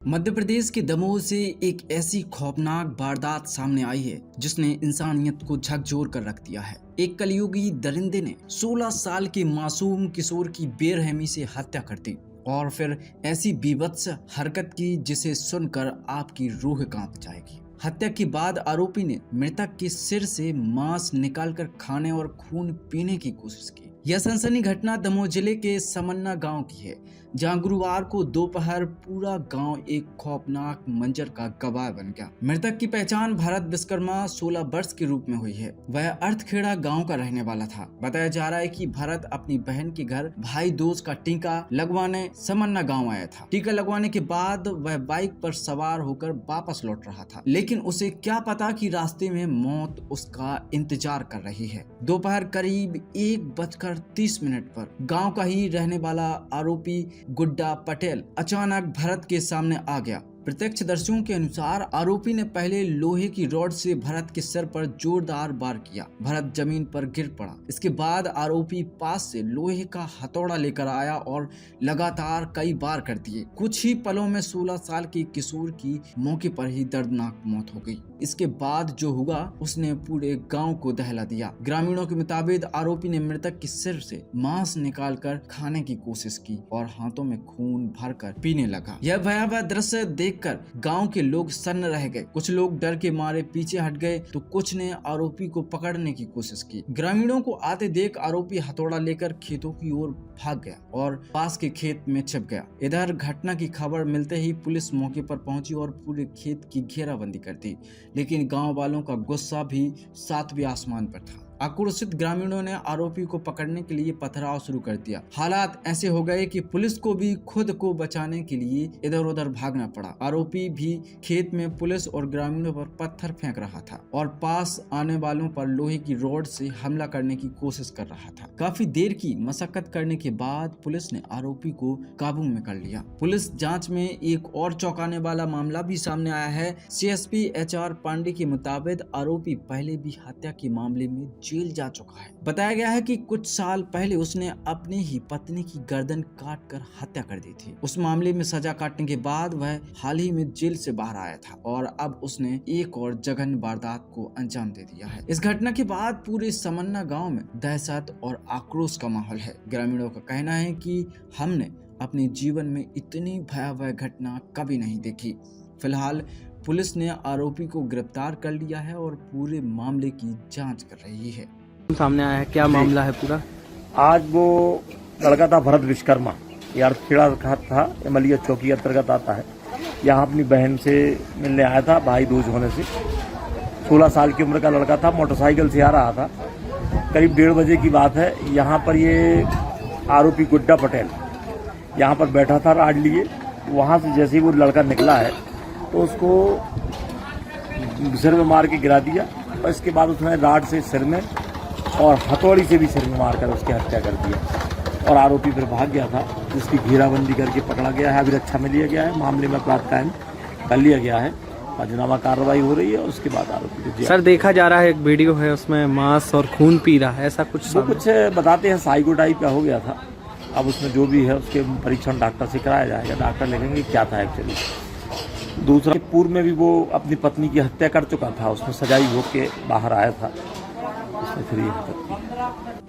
मध्य प्रदेश के दमोह से एक ऐसी खौफनाक वारदात सामने आई है जिसने इंसानियत को झकझोर कर रख दिया है। एक कलयुगी दरिंदे ने 16 साल के मासूम किशोर की बेरहमी से हत्या कर दी और फिर ऐसी बीभत्स हरकत की जिसे सुनकर आपकी रूह कांप जाएगी। हत्या के बाद आरोपी ने मृतक के सिर से मांस निकालकर खाने और खून पीने की कोशिश की। यह सनसनी घटना दमोह जिले के समन्ना गांव की है, जहां गुरुवार को दोपहर पूरा गांव एक खौफनाक मंजर का गवाह बन गया। मृतक की पहचान भरत विश्वकर्मा 16 वर्ष के रूप में हुई है। वह अर्थखेड़ा गांव का रहने वाला था। बताया जा रहा है कि भरत अपनी बहन के घर भाई दोस्त का टीका लगवाने समन्ना गाँव आया था। टीका लगवाने के बाद वह बाइक पर सवार होकर वापस लौट रहा था, लेकिन उसे क्या पता कि रास्ते में मौत उसका इंतजार कर रही है। दोपहर करीब 1:30 पर गांव का ही रहने वाला आरोपी गुड्डा पटेल अचानक भरत के सामने आ गया। प्रत्यक्षदर्शियों के अनुसार आरोपी ने पहले लोहे की रॉड से भरत के सिर पर जोरदार वार किया। भरत जमीन पर गिर पड़ा। इसके बाद आरोपी पास से लोहे का हथौड़ा लेकर आया और लगातार कई बार कर दिए। कुछ ही पलों में 16 साल के किशोर की मौके पर ही दर्दनाक मौत हो गई। इसके बाद जो हुआ उसने पूरे गांव को दहला दिया। ग्रामीणों के मुताबिक आरोपी ने मृतक के सिर से मांस निकालकर खाने की कोशिश की और हाथों में खून भरकर पीने लगा। यह भयावह दृश्य देखकर गांव के लोग सन्न रह गए। कुछ लोग डर के मारे पीछे हट गए तो कुछ ने आरोपी को पकड़ने की कोशिश की। ग्रामीणों को आते देख आरोपी हथौड़ा लेकर खेतों की ओर भाग गया और पास के खेत में छिप गया। इधर घटना की खबर मिलते ही पुलिस मौके पर पहुंची और पूरे खेत की घेराबंदी कर दी, लेकिन गांव वालों का गुस्सा भी सातवें आसमान पर था। आक्रोशित ग्रामीणों ने आरोपी को पकड़ने के लिए पथराव शुरू कर दिया। हालात ऐसे हो गए कि पुलिस को भी खुद को बचाने के लिए इधर उधर भागना पड़ा। आरोपी भी खेत में पुलिस और ग्रामीणों पर पत्थर फेंक रहा था और पास आने वालों पर लोहे की रॉड से हमला करने की कोशिश कर रहा था। काफी देर की मशक्कत करने के बाद पुलिस ने आरोपी को काबू में कर लिया। पुलिस जाँच में एक और चौंकाने वाला मामला भी सामने आया है। CSP HR पांडे के मुताबिक आरोपी पहले भी हत्या के मामले में जेल जा चुका है। बताया गया है कि कुछ साल पहले उसने अपनी ही पत्नी की गर्दन काटकर हत्या कर दी थी। उस मामले में सजा काटने के बाद वह हाल ही में जेल से बाहर आया था और अब उसने एक और जघन्य वारदात को अंजाम दे दिया है। इस घटना के बाद पूरे समन्ना गांव में दहशत और आक्रोश का माहौल है। ग्रामीणों का कहना है कि हमने अपने जीवन में इतनी भयावह घटना कभी नहीं देखी। फिलहाल पुलिस ने आरोपी को गिरफ्तार कर लिया है और पूरे मामले की जांच कर रही है। सामने आया है, क्या मामला है पूरा? आज वो लड़का था भरत विश्वकर्मा, यार खेड़ा था, मलिया चौकी अंतर्गत आता है। यहाँ अपनी बहन से मिलने आया था, भाई दोस्त होने से। 16 साल की उम्र का लड़का था, मोटरसाइकिल से आ रहा था। करीब 1:30 बजे की बात है। यहाँ पर ये आरोपी गुड्डा पटेल यहाँ पर बैठा था राड लिए। वहाँ से जैसे ही वो लड़का निकला है तो उसको सिर में मार के गिरा दिया और इसके बाद उसने राड से सिर में और हथौड़ी से भी सिर में मारकर उसकी हत्या कर दिया और आरोपी फिर भाग गया था, जिसकी घेराबंदी करके पकड़ा गया है। अभिरक्षा में लिया गया है। मामले में अपराध कायम कर लिया गया है। पंचनामा कार्रवाई हो रही है और उसके बाद आरोपी को सर देखा जा रहा है, एक वीडियो है उसमें मांस और खून पी रहा है, ऐसा कुछ वो कुछ बताते हैं साइको टाइप का हो गया था। अब उसमें जो भी है उसके परीक्षण डॉक्टर से कराया जाएगा। डॉक्टर लिखेंगे क्या था एक्चुअली। दूसरा, पूर्व में भी वो अपनी पत्नी की हत्या कर चुका था। उसमें सजाई होके बाहर आया था। उसने फिर ये हरकत की।